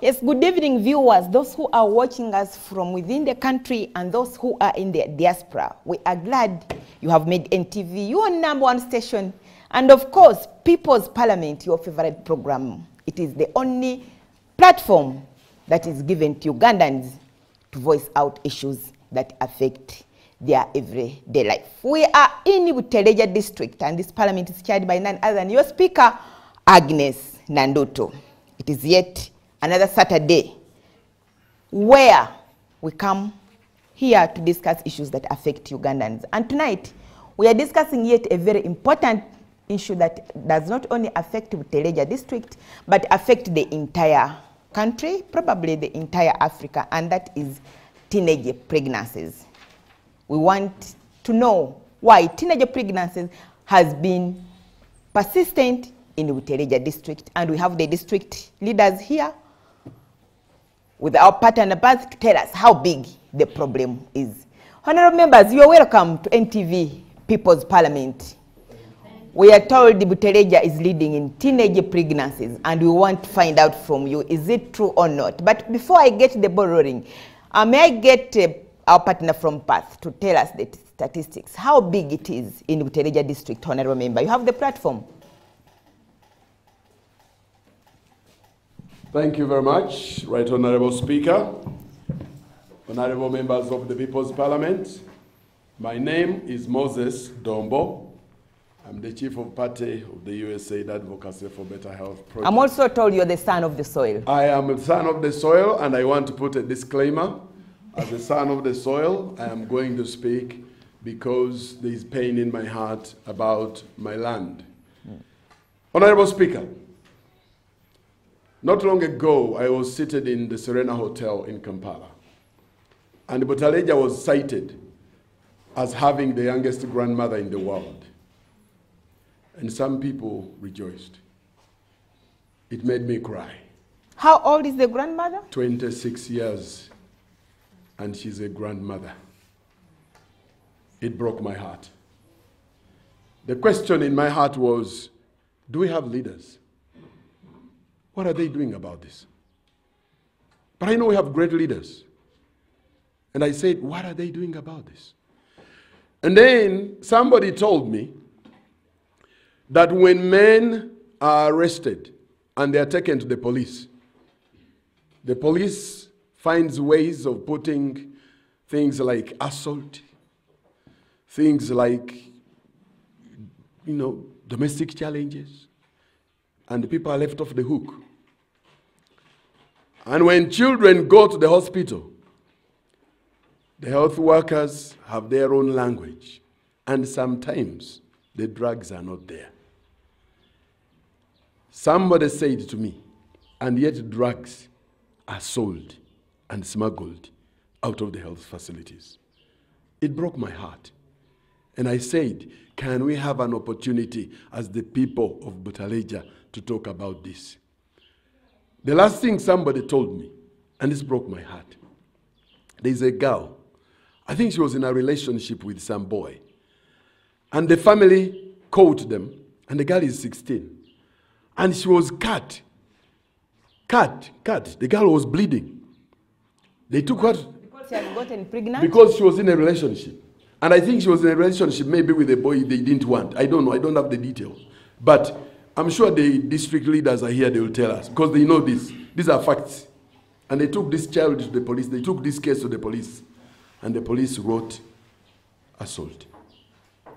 Yes, good evening, viewers, those who are watching us from within the country and those who are in the diaspora. We are glad you have made NTV your #1 station, and of course, People's Parliament, your favorite program. It is the only platform that is given to Ugandans to voice out issues that affect their everyday life. We are in Butaleja district, and this parliament is chaired by none other than your speaker, Agnes Nanduto. It is yet another Saturday where we come here to discuss issues that affect Ugandans. And tonight, we are discussing yet a very important issue that does not only affect Butaleja district, but affect the entire country, probably the entire Africa, and that is teenage pregnancies. We want to know why teenage pregnancies has been persistent in the Butaleja district, and we have the district leaders here with our partner Buzz to tell us how big the problem is. Honorable members, you are welcome to NTV People's Parliament. We are told the Butaleja is leading in teenage pregnancies, and we want to find out from you, is it true or not? But before I get the ball rolling, may I get our partner from Perth to tell us the statistics, how big it is in Butaleja district, honorable member. You have the platform. Thank you very much, Right Honorable Speaker, honorable members of the People's Parliament. My name is Moses Dombo. I'm the Chief of Party of the USAID Advocacy for Better Health Project. I'm also told you're the son of the soil. I am a son of the soil, and I want to put a disclaimer. As a son of the soil, I am going to speak because there is pain in my heart about my land. Honorable Speaker, not long ago, I was seated in the Serena Hotel in Kampala, and Butaleja was cited as having the youngest grandmother in the world. And some people rejoiced. It made me cry. How old is the grandmother? 26 years, and she's a grandmother. It broke my heart. The question in my heart was, do we have leaders? What are they doing about this? But I know we have great leaders. And I said, what are they doing about this? And then somebody told me that when men are arrested and they are taken to the police finds ways of putting things like assault, things like, domestic challenges, and the people are left off the hook. And when children go to the hospital, the health workers have their own language, and sometimes the drugs are not there. Somebody said to me, and yet drugs are sold and smuggled out of the health facilities. It broke my heart. And I said, can we have an opportunity as the people of Butaleja to talk about this? The last thing somebody told me, and this broke my heart, there's a girl, I think she was in a relationship with some boy, and the family caught them, and the girl is 16, and she was cut. The girl was bleeding. They took her Because she had gotten pregnant? because she was in a relationship. And I think she was in a relationship maybe with a boy they didn't want. I don't know. I don't have the details. But I'm sure the district leaders are here. They will tell us because they know this. These are facts. And they took this child to the police. They took this case to the police. And the police wrote assault.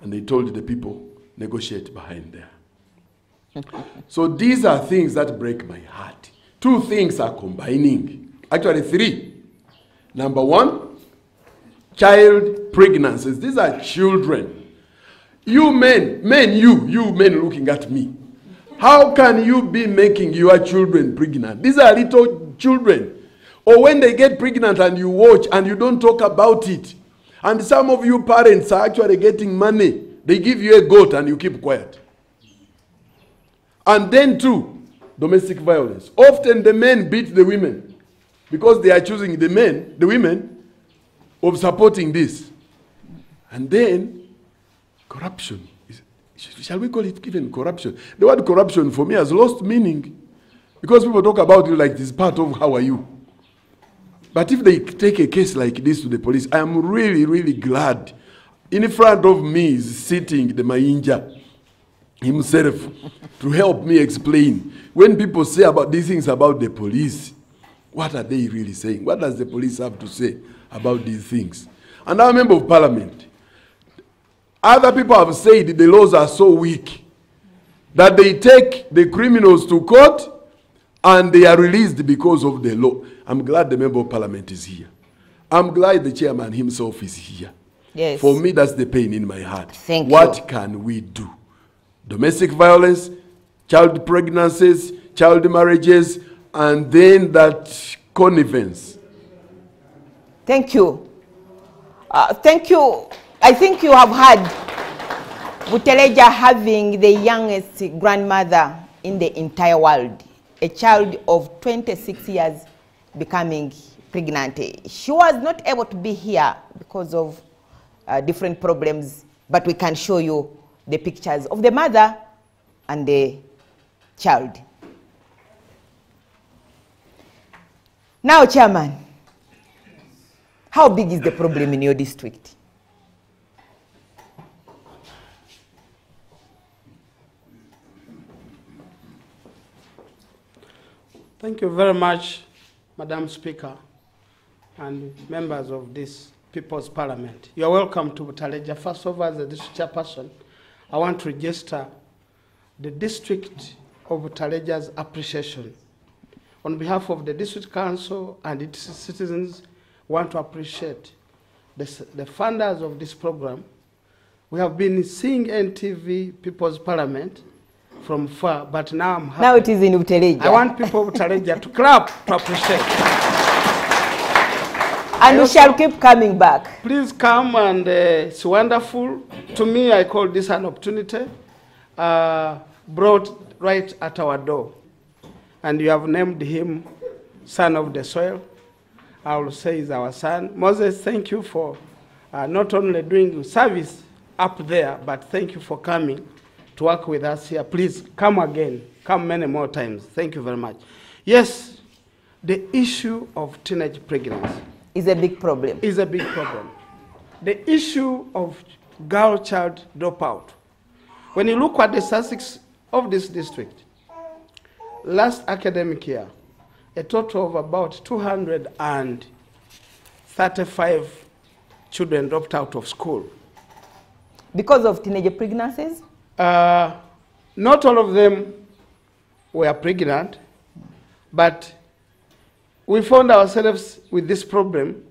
And they told the people, negotiate behind there. So these are things that break my heart. Two things are combining. Actually, three. Number one, child pregnancies. These are children. You men looking at me. How can you be making your children pregnant? These are little children. Or when they get pregnant and you watch and you don't talk about it. And some of you parents are actually getting money. They give you a goat and you keep quiet. And then too, domestic violence. Often the men beat the women because they are choosing the women, of supporting this. And then corruption. Shall we call it even corruption? The word corruption for me has lost meaning. Because people talk about you like this part of how are you. But if they take a case like this to the police, I am really, really glad. In front of me is sitting the Mainja himself to help me explain. When people say about these things about the police, what are they really saying? What does the police have to say about these things? And I'm a member of parliament. Other people have said the laws are so weak that they take the criminals to court and they are released because of the law. I'm glad the member of parliament is here. I'm glad the chairman himself is here. Yes. For me, that's the pain in my heart. Thank you. What can we do? Domestic violence, child pregnancies, child marriages, and then that connivance. Thank you. Thank you. I think you have had Butaleja having the youngest grandmother in the entire world, a child of 26 years becoming pregnant. She was not able to be here because of different problems, but we can show you the pictures of the mother and the child. Now, Chairman, how big is the problem in your district? Thank you very much, Madam Speaker and members of this People's Parliament. You are welcome to Butaleja. First of all, as the district chairperson, I want to register the district of Butaleja's appreciation. On behalf of the district council and its citizens, I want to appreciate the funders of this program. We have been seeing NTV People's Parliament from far, but now I'm happy. Now it is in Butaleja. I want people of Butaleja to clap to appreciate. And we shall keep coming back. Please come, and it's wonderful. To me, I call this an opportunity brought right at our door. And you have named him Son of the Soil. I will say he's our son. Moses, thank you for not only doing service up there, but thank you for coming to work with us here. Please come again. Come many more times. Thank you very much. Yes, the issue of teenage pregnancy is a big problem. Is a big problem. The issue of girl-child dropout. When you look at the statistics of this district, last academic year, a total of about 235 children dropped out of school. Because of teenage pregnancies? Not all of them were pregnant, but we found ourselves with this problem,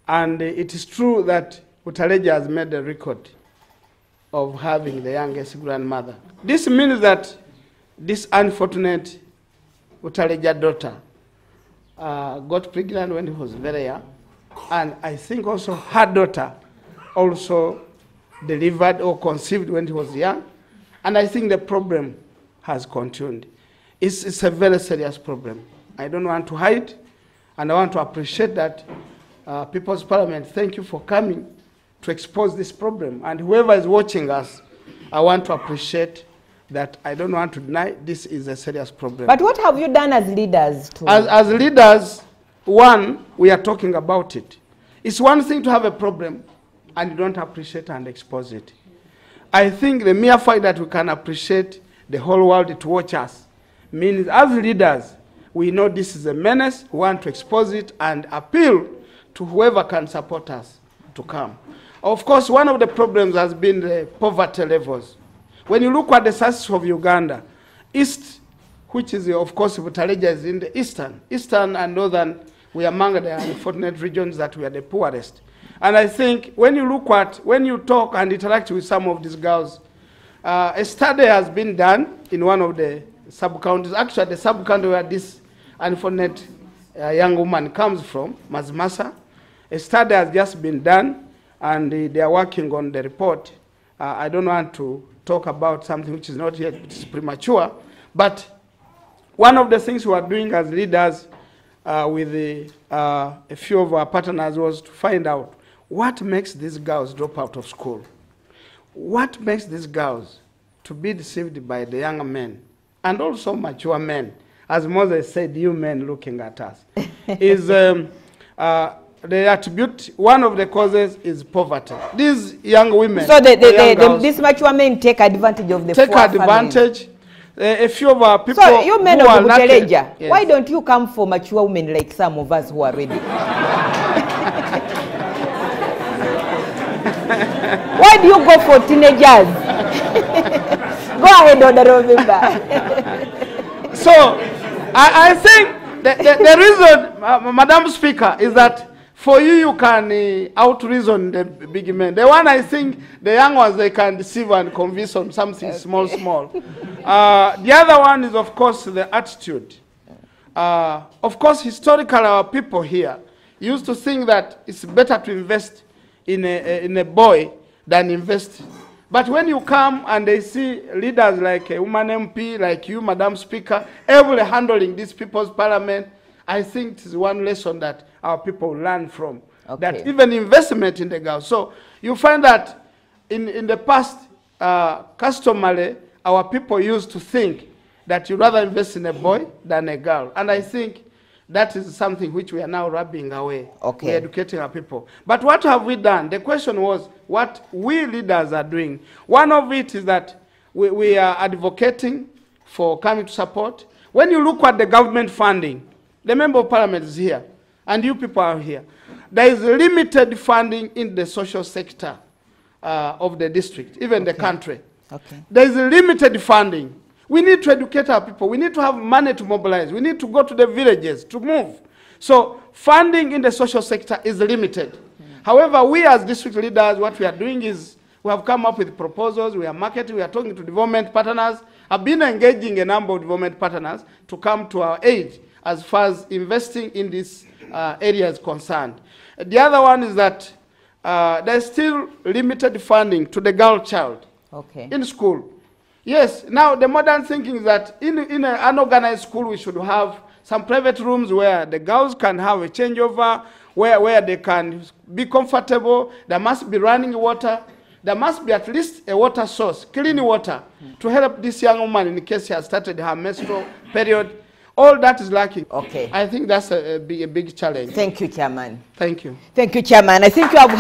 and it is true that Butaleja has made a record of having the youngest grandmother. This means that this unfortunate Butaleja daughter got pregnant when he was very young, and I think also her daughter also delivered or conceived when he was young, and I think the problem has continued. It's a very serious problem. I don't want to hide, and I want to appreciate that People's Parliament, thank you for coming to expose this problem. And whoever is watching us, I want to appreciate that. I don't want to deny this is a serious problem. But what have you done as leaders? As leaders, one, we are talking about it. It's one thing to have a problem and you don't appreciate and expose it. I think the mere fact that we can appreciate the whole world to watch us means as leaders, we know this is a menace, we want to expose it and appeal to whoever can support us to come. Of course, one of the problems has been the poverty levels. When you look at the statistics of Uganda, East, which is, of course, Butaleja is in the Eastern and Northern, we are among the unfortunate regions that we are the poorest. And I think when you look at, when you talk and interact with some of these girls, a study has been done in one of the sub-counties, actually the sub-county where this unfortunate young woman comes from, Mazimasa. A study has just been done, and they are working on the report. I don't want to talk about something which is not yet, it is premature, but one of the things we are doing as leaders with a few of our partners was to find out what makes these girls drop out of school. What makes these girls to be deceived by the younger men and also mature men as Moses said, you men looking at us, is they attribute one of the causes is poverty. These young women, so these mature men take advantage of the take poor advantage. A few of our people. So you men who of Butaleja, yes. Why don't you come for mature women like some of us who are ready? Why do you go for teenagers? Go ahead, Honorable Member. So I think the reason, Madam Speaker, is that for you can out-reason the big men. The one I think, the young ones, they can deceive and convince on something small. The other one is, of course, the attitude. Of course, historically, our people here used to think that it's better to invest in a boy than invest. But when you come and they see leaders like a woman MP, like you, Madam Speaker, able handling this people's parliament, I think it is one lesson that our people learn from. Okay. That even investment in the girls. So you find that in the past, customarily, our people used to think that you rather invest in a boy than a girl. And I think that is something which we are now rubbing away. Okay. We're educating our people. But what have we done? The question was what we leaders are doing. One of it is that we are advocating for coming to support. When you look at the government funding, the Member of Parliament is here, and you people are here. There is limited funding in the social sector of the district, even the country. Okay. There is limited funding. We need to educate our people. We need to have money to mobilize. We need to go to the villages to move. So funding in the social sector is limited. However, we as district leaders, what we are doing is we have come up with proposals. We are marketing. We are talking to development partners. I've been engaging a number of development partners to come to our aid as far as investing in this area is concerned. The other one is that there's still limited funding to the girl child in school. Yes, now the modern thinking is that in an unorganized school, we should have some private rooms where the girls can have a changeover, where they can be comfortable. There must be running water. There must be at least a water source, clean water, to help this young woman in case she has started her menstrual period. All that is lacking. Okay. I think that's a big challenge. Thank you, Chairman. Thank you. Thank you, Chairman. I think you have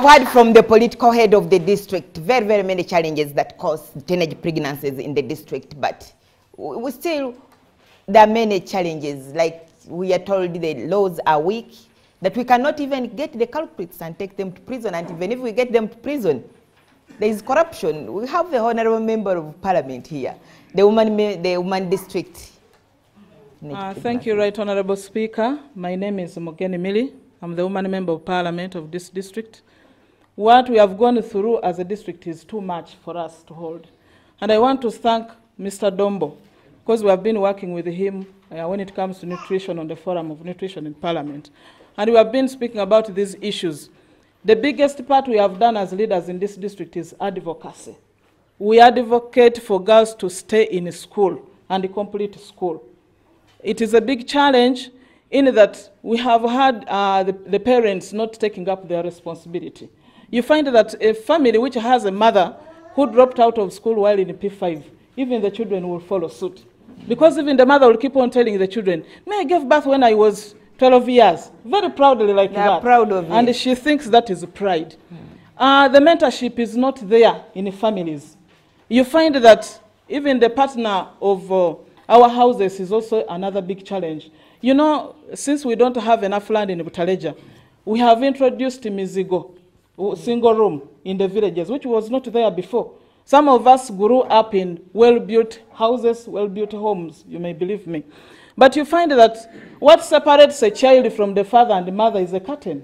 heard from the political head of the district very many challenges that cause teenage pregnancies in the district, but we still, there are many challenges. Like we are told the laws are weak, that we cannot even get the culprits and take them to prison, and even if we get them to prison, there is corruption. We have the Honorable Member of Parliament here, the woman district. Thank you, Right Honorable Speaker. My name is Mogeni Mili. I'm the woman member of Parliament of this district. What we have gone through as a district is too much for us to hold. And I want to thank Mr. Dombo, because we have been working with him when it comes to nutrition on the Forum of Nutrition in Parliament. And we have been speaking about these issues. The biggest part we have done as leaders in this district is advocacy. We advocate for girls to stay in school and complete school. It is a big challenge in that we have had the parents not taking up their responsibility. You find that a family which has a mother who dropped out of school while in P5, even the children will follow suit. Because even the mother will keep on telling the children, "May I gave birth when I was 12 years. Very proudly like that. They are proud of it. And she thinks that is pride. The mentorship is not there in families. You find that even the partner of our houses is also another big challenge. You know, since we don't have enough land in Butaleja, we have introduced Mizigo, single room in the villages, which was not there before. Some of us grew up in well-built houses, well-built homes, you may believe me. But you find that what separates a child from the father and the mother is a curtain.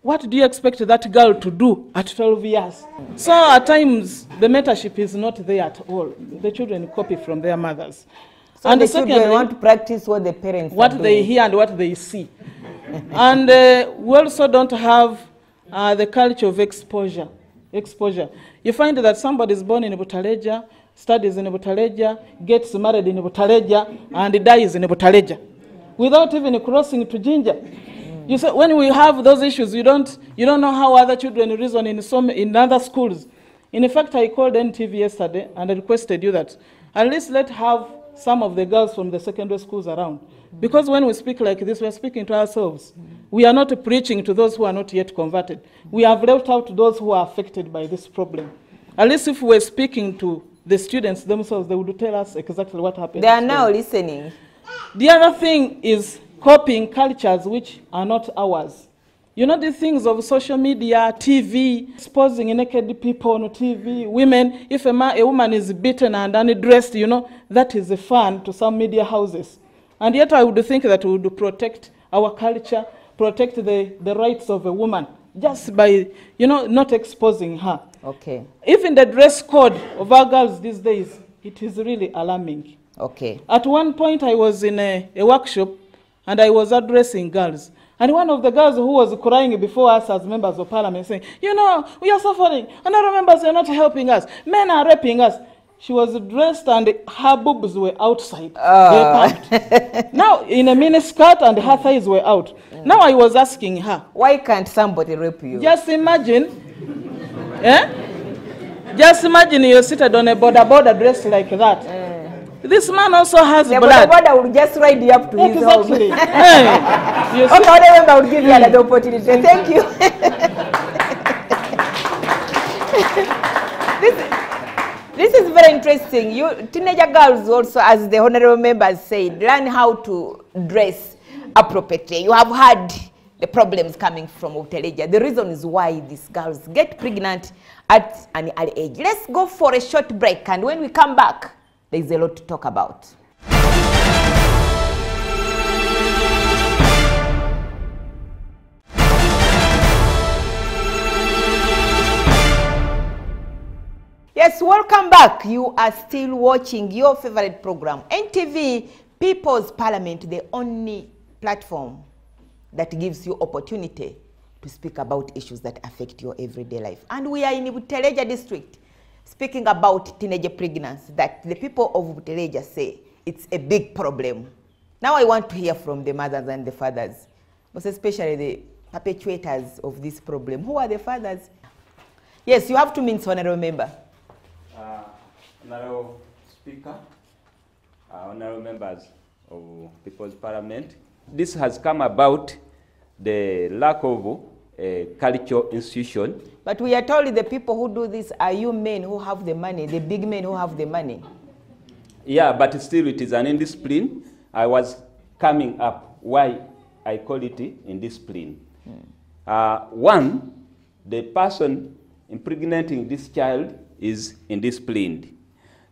What do you expect that girl to do at 12 years? So at times, the mentorship is not there at all. The children copy from their mothers. So and the children want to practice what the parents what are they doing. hear and what they see. And we also don't have the culture of exposure. You find that somebody is born in Butaleja, studies in Butaleja, gets married in Butaleja, and dies in Butaleja, without even crossing to Jinja. You say, when we have those issues, you don't know how other children reason in other schools. In fact, I called NTV yesterday and I requested you that at least let's have some of the girls from the secondary schools around. Because when we speak like this, we are speaking to ourselves. We are not preaching to those who are not yet converted. We have left out those who are affected by this problem. At least if we're speaking to the students themselves, they would tell us exactly what happened. They are now listening. The other thing is copying cultures which are not ours. You know, the things of social media, TV, exposing naked people on TV, women. If a woman is beaten and undressed, you know, that is a fun to some media houses. And yet I would think that we would protect our culture, protect the rights of a woman, just by, you know, not exposing her. Okay. Even the dress code of our girls these days, it is really alarming. Okay. At one point I was in a workshop and I was addressing girls. And one of the girls who was crying before us as members of parliament saying, you know, we are suffering. And other members are not helping us. Men are raping us. She was dressed and her boobs were outside. Now, in a miniskirt and her thighs were out. Now I was asking her. Why can't somebody rape you? Just imagine. Just imagine you're seated on a border dressed like that. This man also has blood. The border will just ride you up to his home. Exactly. Okay, I will give you another opportunity. Thank you. This is very interesting. You teenager girls also, as the honorable members said, learn how to dress appropriately. You have had the problems coming from Butaleja. The reason is why these girls get pregnant at an early age. Let's go for a short break, and when we come back, there is a lot to talk about. Yes, welcome back. You are still watching your favorite program, NTV People's Parliament, the only platform that gives you opportunity to speak about issues that affect your everyday life. And we are in Butaleja district, speaking about teenage pregnancy, that the people of Butaleja say it's a big problem. Now I want to hear from the mothers and the fathers, most especially the perpetuators of this problem. Who are the fathers? Yes, you have 2 minutes, honorable member. Honorable Speaker, honorable members of People's Parliament, this has come about the lack of a cultural institution. But we are told the people who do this are you men who have the money, the big men who have the money. Yeah, but still it is an indiscipline. I was coming up why I call it indiscipline. One, the person impregnating this child is indisciplined.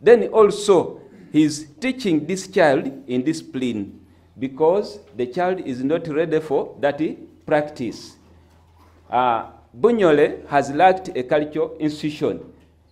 Then also, he's teaching this child indiscipline because the child is not ready for that practice. Bunyole has lacked a cultural institution.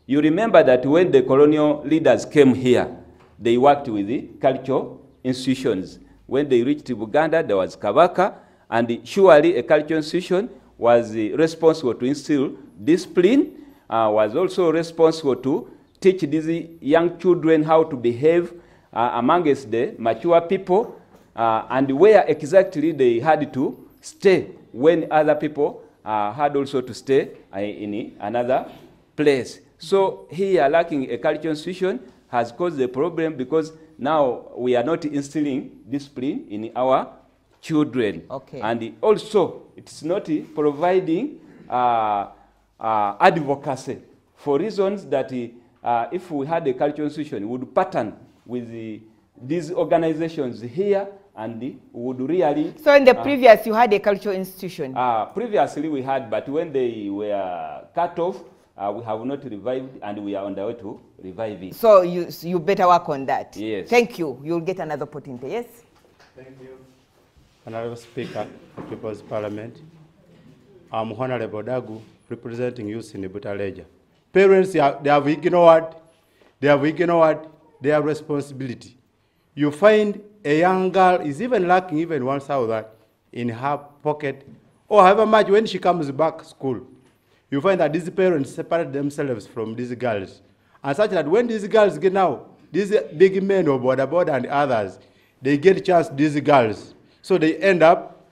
You remember that when the colonial leaders came here, they worked with the cultural institutions. When they reached Buganda, there was Kabaka, and surely a cultural institution was responsible to instill discipline, was also responsible to teach these young children how to behave amongst the mature people, and where exactly they had to stay when other people had also to stay in another place. So here, lacking a cultural institution has caused the problem because now we are not instilling discipline in our children. Okay. And also, it's not providing advocacy for reasons that if we had a cultural institution, we would pattern with these organizations here and we would really... So in the previous, you had a cultural institution? Previously we had, but when they were cut off, we have not revived and we are on the way to revive it. So you better work on that. Yes. Thank you. You'll get another opportunity. Yes? Thank you. Honorable Speaker of People's Parliament, I'm Honorable Dagu, representing youth in Butaleja. Parents, they have ignored their responsibility. You find a young girl is even lacking even 1,000 in her pocket, or however much when she comes back to school. You find that these parents separate themselves from these girls. And such that when these girls get now, these big men of border and others, they get a chance to these girls. So they end up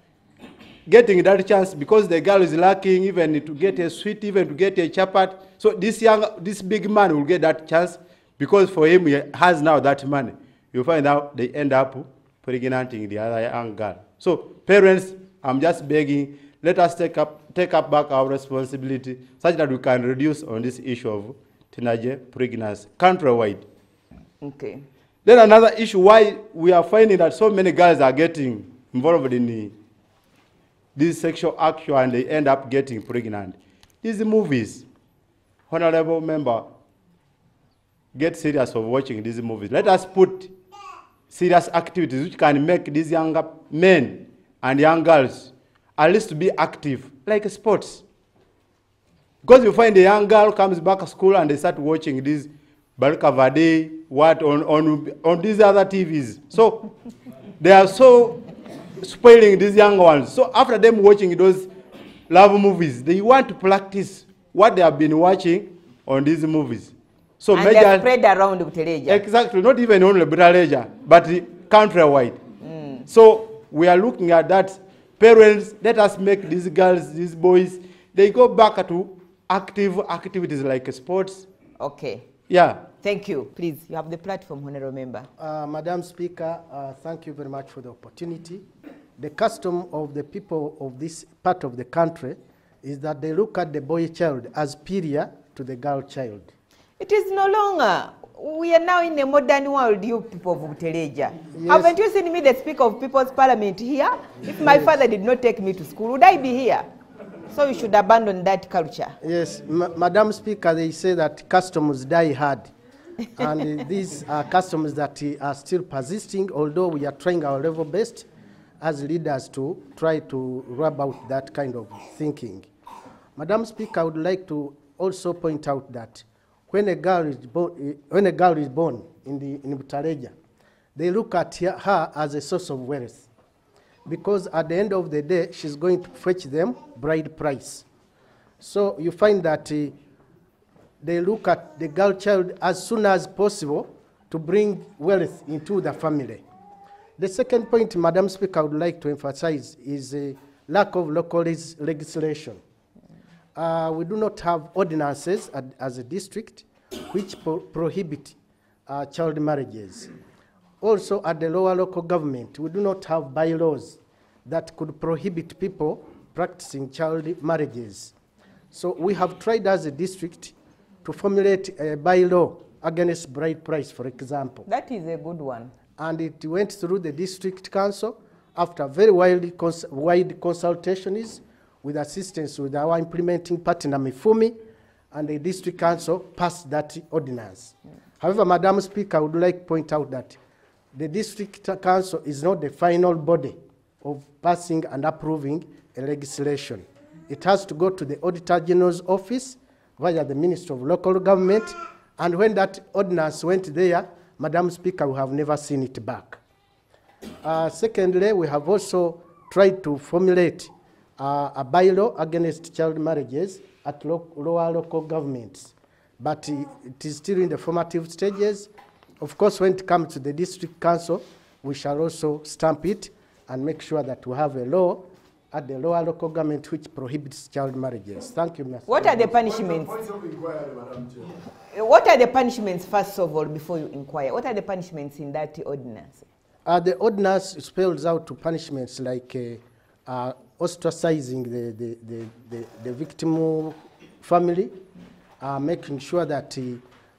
getting that chance because the girl is lacking even to get a sweet, even to get a chapat. So this big man will get that chance because for him, he has now that money. You find out they end up pregnanting the other young girl. So parents, I'm just begging, let us take up back our responsibility such that we can reduce on this issue of teenage pregnancy countrywide. Okay. Then another issue why we are finding that so many girls are getting involved in this sexual action and they end up getting pregnant. These movies, honorable member, get serious of watching these movies. Let us put serious activities which can make these younger men and young girls at least to be active, like sports. Because you find a young girl comes back to school and they start watching these Balkavade, what on these other TVs. So they are so spoiling these young ones. So after them watching those love movies, they want to practice what they have been watching on these movies. So and they're spread around Butaleja. Exactly, not even only Butaleja, but countrywide. So we are looking at that. Parents, let us make these girls, these boys, they go back to active activities like sports. Okay. Yeah. Thank you. Please, you have the platform, Honorable Member. Madam Speaker, thank you very much for the opportunity. The custom of the people of this part of the country is that they look at the boy child as superior to the girl child. It is no longer. We are now in a modern world, you people of Butaleja. Yes. Haven't you seen me the Speaker of People's Parliament here? If my father did not take me to school, would I be here? So you should abandon that culture. Yes, Madam Speaker, they say that customs die hard. And these are customs that are still persisting, although we are trying our level best as leaders to try to rub out that kind of thinking. Madam Speaker, I would like to also point out that when a girl is born in Butaleja, they look at her as a source of wealth, because at the end of the day, she's going to fetch them bride price. So you find that they look at the girl child as soon as possible to bring wealth into the family. The second point, Madam Speaker, I would like to emphasize is a lack of local legislation. We do not have ordinances as a district which prohibit child marriages. Also, at the lower local government, we do not have bylaws that could prohibit people practicing child marriages. So we have tried as a district to formulate a bylaw against bride price, for example. That is a good one. And it went through the district council after very wide consultations with assistance with our implementing partner Mifumi, and the district council passed that ordinance. However, Madam Speaker, I would like to point out that the district council is not the final body of passing and approving a legislation. It has to go to the Auditor General's office via the Ministry of Local Government, and when that ordinance went there, Madam Speaker, we have never seen it back. Secondly, we have also tried to formulate a bylaw against child marriages at lower local governments, but it is still in the formative stages. Of course, when it comes to the district council, we shall also stamp it and make sure that we have a law at the lower local government which prohibits child marriages. Thank you, Mr. What are the punishments? What are the punishments, first of all, before you inquire? What are the punishments in that ordinance? The ordinance spells out to punishments like ostracizing the victim family, making sure that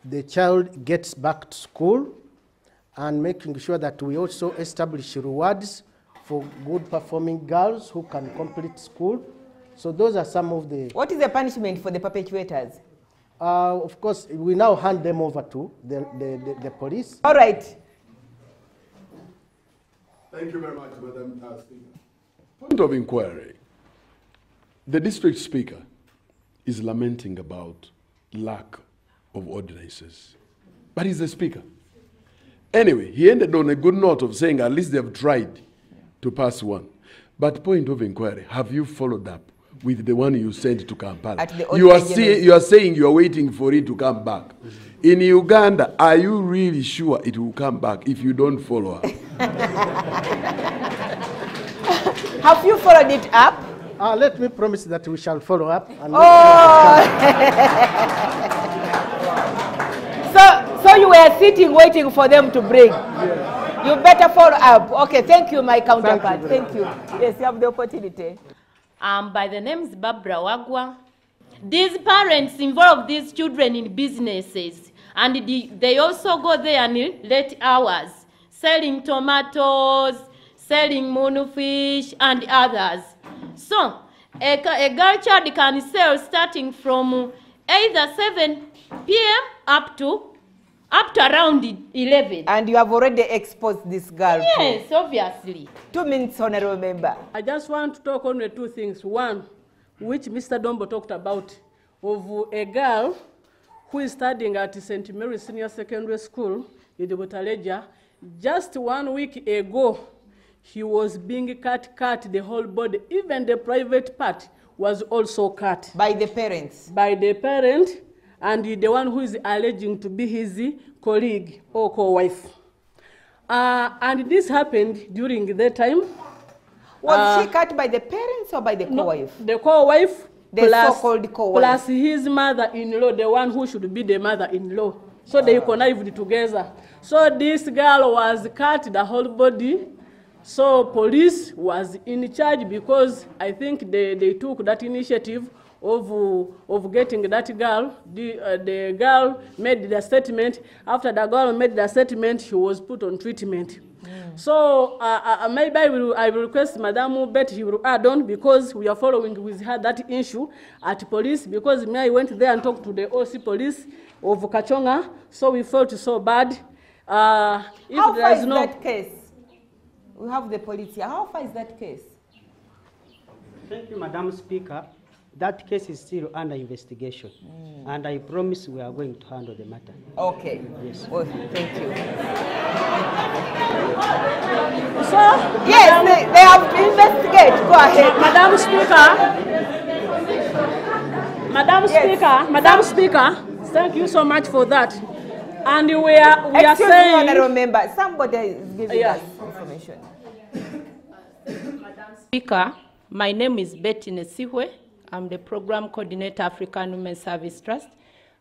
the child gets back to school, and making sure that we also establish rewards for good performing girls who can complete school. So those are some of the... What is the punishment for the perpetrators? Of course, we now hand them over to the police. All right. Thank you very much, Madam Speaker. Point of inquiry. The district speaker is lamenting about lack of ordinances, but he's the speaker. Anyway, he ended on a good note of saying at least they've tried to pass one. But point of inquiry, have you followed up with the one you sent to Kampala? You are saying you are waiting for it to come back. In Uganda, are you really sure it will come back if you don't follow up? Have you followed it up? Let me promise that we shall follow up. And so So you were sitting waiting for them to bring. Yeah. You better follow up. Okay, thank you, my counterpart. Thank you. Yes, you have the opportunity. By the name is Barbara Wagwa. These parents involve these children in businesses, and they also go there in late hours, selling tomatoes, selling moonfish, and others. So, a girl child can sell starting from either 7 p.m. up to around 11. And you have already exposed this girl. Yes, obviously. 2 minutes, honorable member. I just want to talk on the two things. One, which Mr. Dombo talked about, of a girl who is studying at St. Mary's Senior Secondary School in the Butaleja. Just 1 week ago, he was being cut the whole body. Even the private part was also cut. By the parents? By the parent, and the one who is alleging to be his colleague or co-wife. And this happened during that time. Was she cut by the parents or by the co-wife? No, the co-wife, the so-called co-wife. Plus his mother-in-law, the one who should be the mother-in-law. So they connived together. So this girl was cut the whole body. So police was in charge because I think they took that initiative of getting that girl. The girl made the statement. After the girl made the statement, she was put on treatment. So maybe I will request Madam Betty will add on, because we are following with her that issue at police, because I went there and talked to the OC police of Kachonga, so we felt so bad. How far is that case? We have the police here. How far is that case? Thank you, Madam Speaker. That case is still under investigation, and I promise we are going to handle the matter. Okay. Yes. Well, thank you. So, yes, they have to investigate. Go ahead. Madam Speaker, Madam Speaker, thank you so much for that. And we are saying, honorable member, somebody is giving us information. Madam Speaker, my name is Betty Nesihwe. I'm the Program Coordinator, African Women's Service Trust.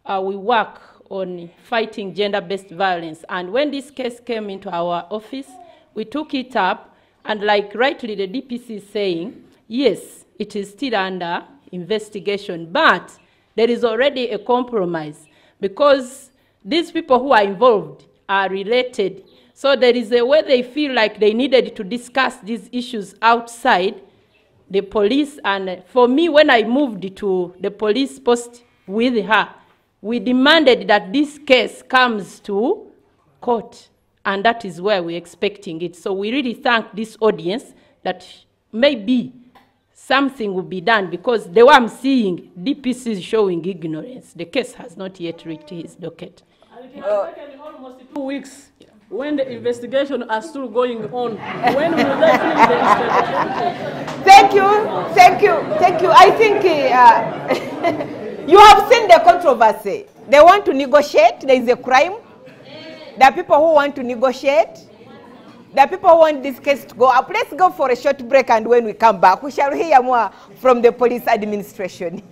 We work on fighting gender-based violence. And when this case came into our office, we took it up, and like rightly the DPC is saying, yes, it is still under investigation, but there is already a compromise, because these people who are involved are related. So there is a way they feel like they needed to discuss these issues outside the police. And for me, when I moved to the police post with her, we demanded that this case comes to court, and that is where we're expecting it. So we really thank this audience that maybe something will be done, because the way I'm seeing, DPC is showing ignorance. The case has not yet reached his docket. It has taken almost 2 weeks. When the investigation are still going on, when will they finish the investigation? Thank you. I think you have seen the controversy. They want to negotiate. There is a crime. There are people who want to negotiate. There are people who want this case to go up. Let's go for a short break, and when we come back, we shall hear more from the police administration.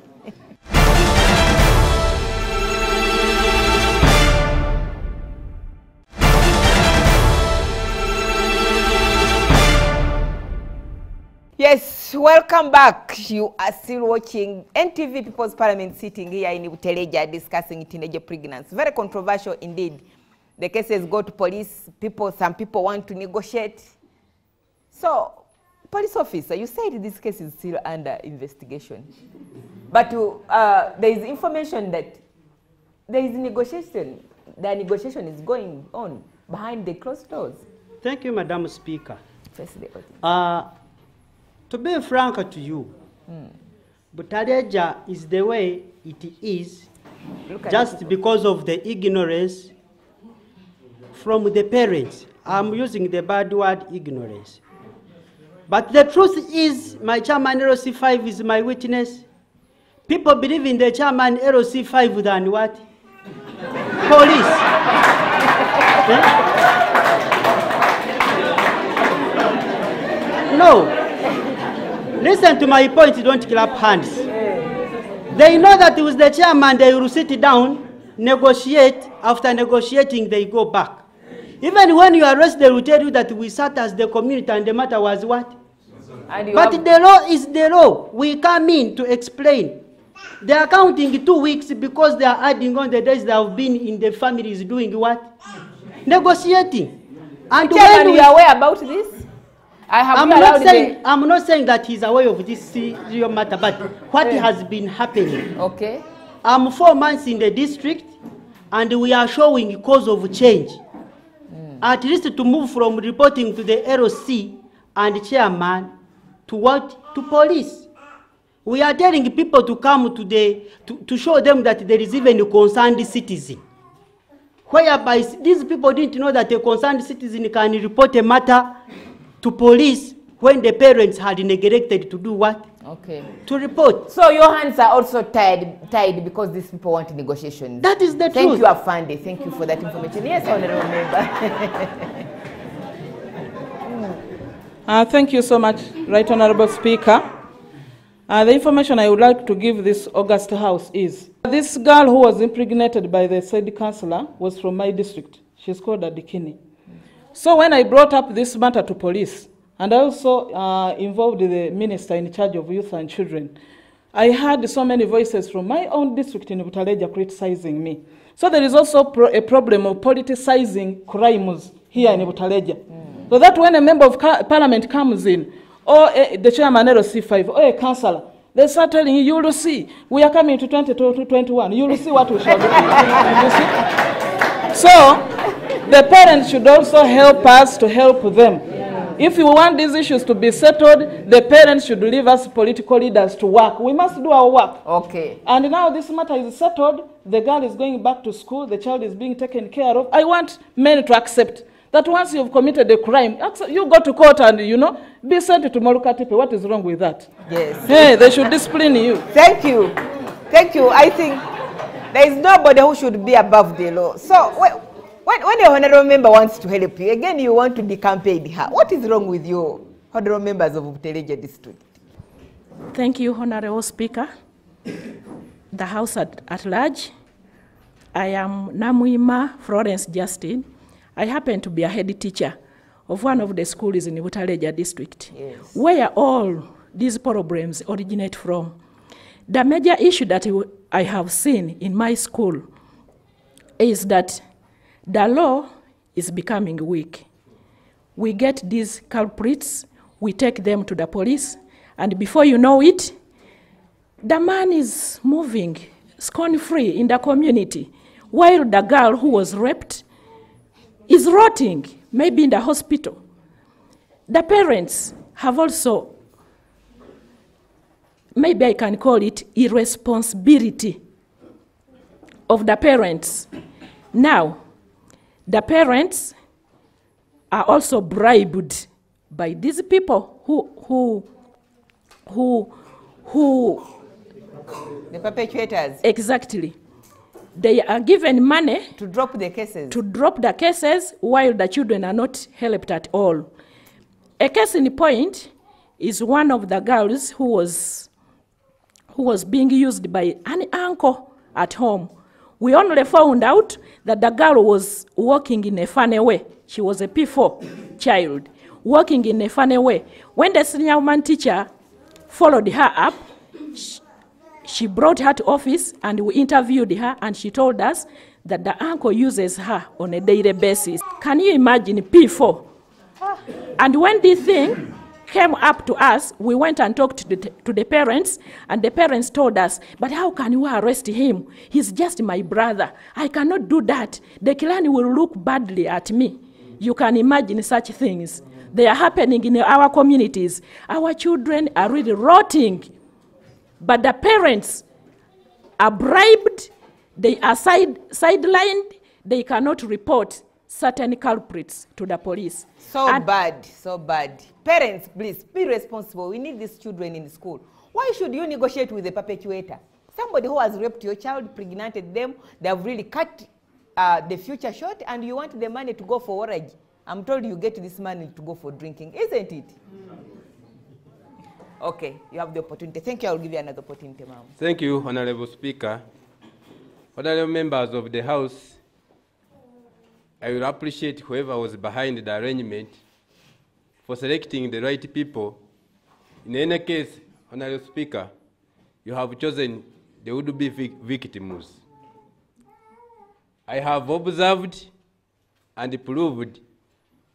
Yes, welcome back. You are still watching NTV People's Parliament, sitting here in Butaleja discussing teenage pregnancy. Very controversial indeed. The cases go to police. Some people want to negotiate. So, police officer, you said this case is still under investigation. But there is information that there is negotiation. The negotiation is going on behind the closed doors. Thank you, Madam Speaker. Face the audience. To be frank to you, Butaleja is the way it is just because of the ignorance from the parents. I'm using the bad word ignorance. But the truth is, my chairman LC5 is my witness. People believe in the chairman LC5 than what? Police. No. Listen to my point, don't clap hands. They know that with the chairman they will sit down, negotiate, After negotiating, they go back. Even when you arrest, they will tell you that we sat as the community and the matter was what? But the law is the law. We come in to explain. They are counting 2 weeks because they are adding on the days they have been in the families doing what? Negotiating. And Chairman, you are aware about this? I'm not saying that he's aware of this serious matter, but what has been happening. Okay. I'm 4 months in the district, and we are showing cause of change. At least to move from reporting to the LOC and chairman to what? To police. We are telling people to come to show them that there is even a concerned citizen. Whereby these people didn't know that a concerned citizen can report a matter to police when the parents had neglected to do what? Okay. To report. So your hands are also tied because these people want negotiations. That is the truth. Thank you, Afande. Thank you for that information. Yes, Honorable Member. Thank you so much, Right Honorable Speaker. The information I would like to give this August House is, this girl who was impregnated by the said councillor was from my district. She's called Adikini. So when I brought up this matter to police, and I also involved the minister in charge of youth and children, I heard so many voices from my own district in Butaleja criticizing me. So there is also a problem of politicizing crimes here in Butaleja. So that when a member of parliament comes in, or the chairman LC5, or a councillor, they start telling you, you will see, we are coming to 2021, you will see what we shall do. You see? So the parents should also help us to help them. If we want these issues to be settled, the parents should leave us political leaders to work. We must do our work. Okay. And now this matter is settled. The girl is going back to school. The child is being taken care of. I want men to accept that once you've committed a crime, you go to court and, you know, be sent to Morukatipe. What is wrong with that? Yes. Hey, they should discipline you. Thank you. Thank you. I think there is nobody who should be above the law. So when a honorable member wants to help you, again you want to decampaign her. What is wrong with you, honorable members of Butaleja district? Thank you, Honorable Speaker. The House at large. I am Namuima Florence Justin. I happen to be a head teacher of one of the schools in Butaleja district, yes, where all these problems originate from. The major issue that I have seen in my school is that the law is becoming weak. We get these culprits, we take them to the police, and before you know it, the man is moving scorn-free in the community, while the girl who was raped is rotting, maybe in the hospital. The parents have also, maybe I can call it irresponsibility of the parents. Now, the parents are also bribed by these people who the perpetrators. Exactly. They are given money to drop the cases. To drop the cases while the children are not helped at all. A case in point is one of the girls who was being used by an uncle at home. We only found out that the girl was walking in a funny way. She was a P4 child, walking in a funny way. When the senior woman teacher followed her up, she brought her to office and we interviewed her, and she told us that the uncle uses her on a daily basis. Can you imagine P4? And when this thing came up to us, we went and talked to the parents, and the parents told us, but how can you arrest him? He's just my brother. I cannot do that. The clan will look badly at me. You can imagine such things. They are happening in our communities. Our children are really rotting. But the parents are bribed, they are sidelined, they cannot report certain culprits to the police. So bad, so bad. Parents, please, be responsible. We need these children in school. Why should you negotiate with the perpetrator? Somebody who has raped your child, pregnated them, they have really cut the future short, and you want the money to go for warrage. I'm told you get this money to go for drinking, isn't it? Okay, you have the opportunity. Thank you. I will give you another opportunity, ma'am. Thank you, Honorable Speaker. Honorable members of the House, I will appreciate whoever was behind the arrangement for selecting the right people. In any case, Honorable Speaker, you have chosen the would-be victims. I have observed and proved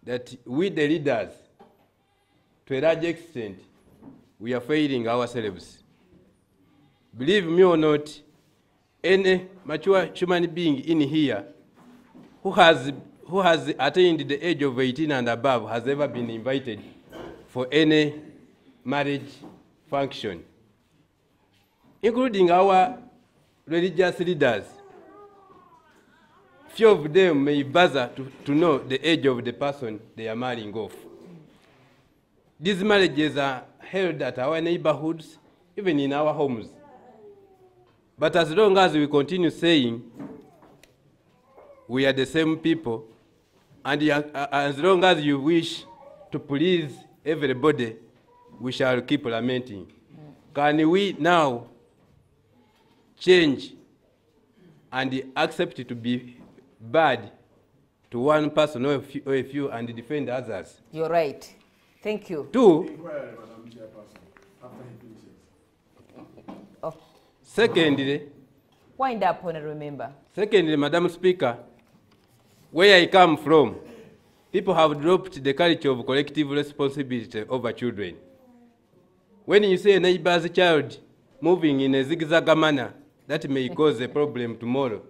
that we, the leaders, to a large extent, we are failing ourselves. Believe me or not, any mature human being in here who has attained the age of 18 and above has ever been invited for any marriage function, including our religious leaders. Few of them may bother to know the age of the person they are marrying off. These marriages are held at our neighborhoods, even in our homes. But as long as we continue saying we are the same people, and as long as you wish to please everybody, we shall keep lamenting. Can we now change and accept it to be bad to one person or a few and defend others? You're right. Thank you. Two, oh. Secondly, Wind up, Honorable Member. Secondly, Madam Speaker, where I come from, people have dropped the culture of collective responsibility over children. When you see a neighbor's child moving in a zigzag manner, that may cause a problem tomorrow.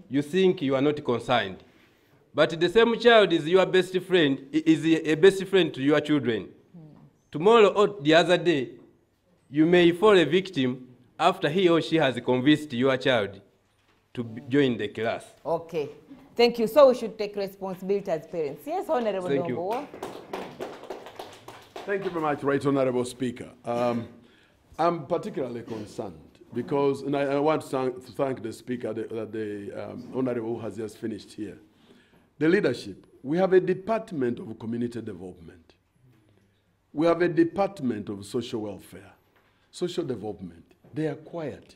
You think you are not concerned. But the same child is your best friend, is a best friend to your children. Tomorrow or the other day, you may fall a victim after he or she has convinced your child to join the class. Okay. Thank you. So we should take responsibility as parents. Yes, Honorable Thank Dombo. you. Thank you very much, Right Honorable Speaker. I'm particularly concerned because, and I want to thank the Speaker, the Honorable who has just finished here. The leadership, we have a Department of Community Development. We have a Department of Social Welfare, Social Development. They are quiet.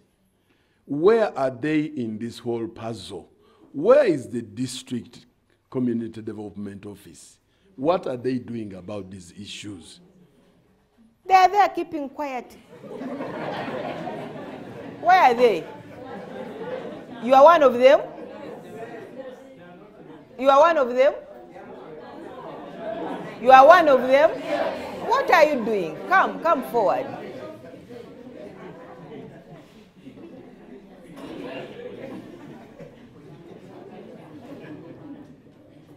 Where are they in this whole puzzle? Where is the District Community Development Office? What are they doing about these issues? They are there keeping quiet. Where are they? You are one of them? You are one of them? You are one of them? What are you doing? Come forward.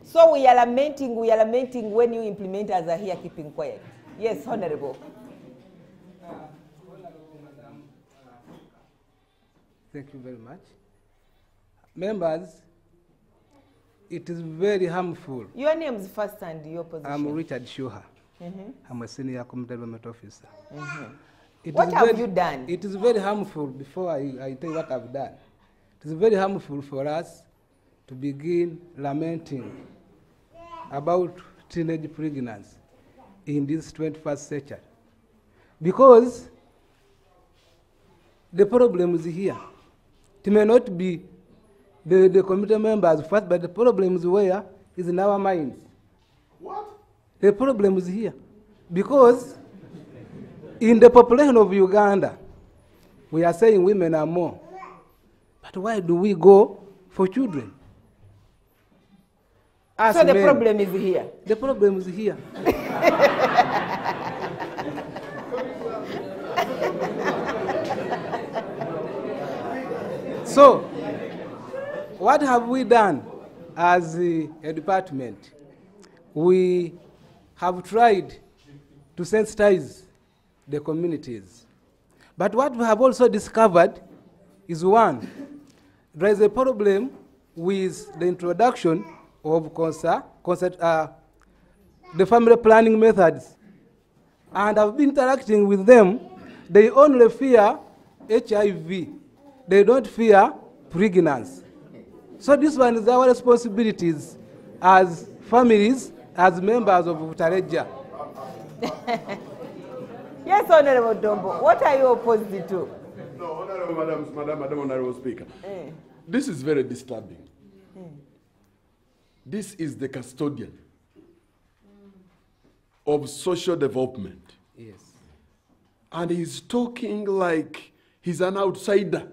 So we are lamenting when you implementers are here keeping quiet. Yes, Honorable. Thank you very much. Members, it is very harmful. Your name is first and your position. I'm Richard Shuha. I'm a senior community development officer. What have you done? It is very harmful, before I tell you what I've done. It is very harmful for us to begin lamenting about teenage pregnancy in this 21st century. Because the problem is here. It may not be the committee members first, but the problem is where is in our minds. What? The problem is here. Because in the population of Uganda, we are saying women are more. But why do we go for children? As so the men, problem is here. The problem is here. So, what have we done as a department? We have tried to sensitize the communities. But what we have also discovered is, one, there is a problem with the introduction of the family planning methods. And I've been interacting with them. They only fear HIV. They don't fear pregnancy. So this one is our responsibilities as families, as members of Butaleja. Yes, Honorable Dombo, what are you opposed to? No, Honorable Madam Honorable Speaker. This is very disturbing. this is the custodian of social development. Yes. And he's talking like he's an outsider,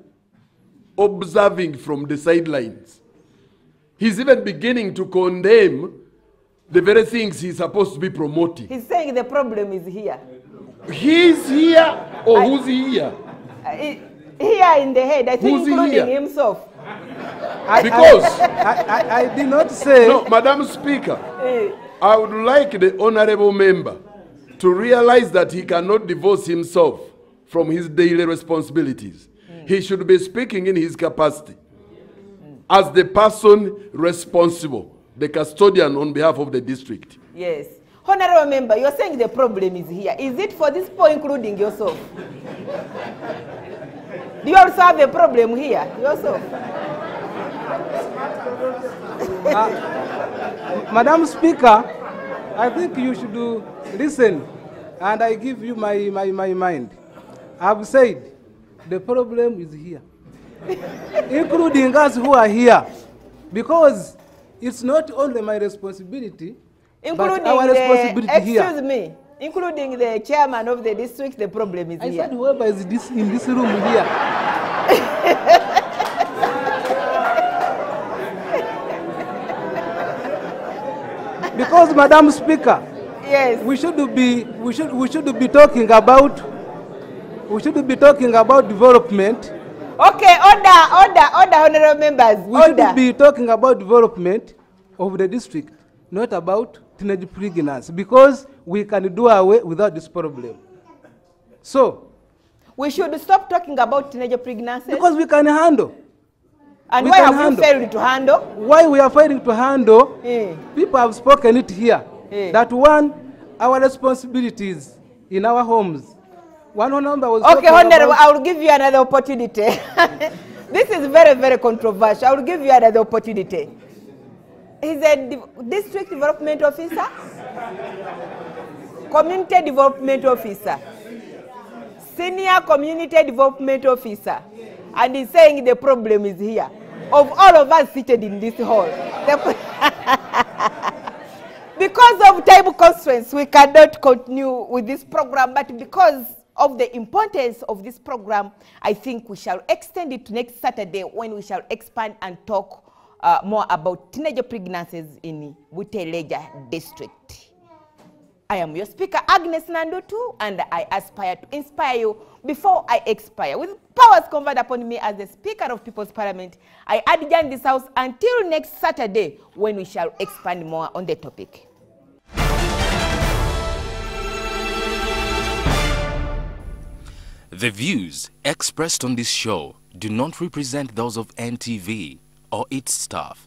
observing from the sidelines. He's even beginning to condemn the very things he's supposed to be promoting. He's saying the problem is here. He's here, or who's here? Here in the head, I think, including himself. I did not say... No, Madam Speaker, I would like the honorable member to realize that he cannot divorce himself from his daily responsibilities. He should be speaking in his capacity as the person responsible, the custodian on behalf of the district. Yes. Honorable member, you're saying the problem is here. Is it for this point, including yourself? Do you also have a problem here, yourself? Madam Speaker, I think you should listen, and I give you my mind. I've said the problem is here, including us who are here, because it's not only my responsibility, including but our responsibility here. Excuse me, including the chairman of the district, the problem is here. I said whoever is in this room here. Because, Madam Speaker, yes, we should be talking about development. Okay, order, honorable members. We should be talking about development of the district, not about teenage pregnancy, because we can do away without this problem. So, we should stop talking about teenage pregnancy. Because we can handle. And why have you failed to handle? Why we are failing to handle? People have spoken it here. That one, our responsibilities in our homes. One number was okay, Honorable, I will give you another opportunity. This is very, very controversial. I will give you another opportunity. He's a district development officer, community development officer, senior community development officer, and he's saying the problem is here. Of all of us seated in this hall. Because of time constraints, we cannot continue with this program, but because of the importance of this program, I think we shall extend it to next Saturday when we shall expand and talk more about teenage pregnancies in Butaleja district. I am your speaker, Agnes Nandutu, and I aspire to inspire you before I expire. With powers conferred upon me as the Speaker of People's Parliament, I adjourn this house until next Saturday when we shall expand more on the topic. The views expressed on this show do not represent those of NTV or its staff.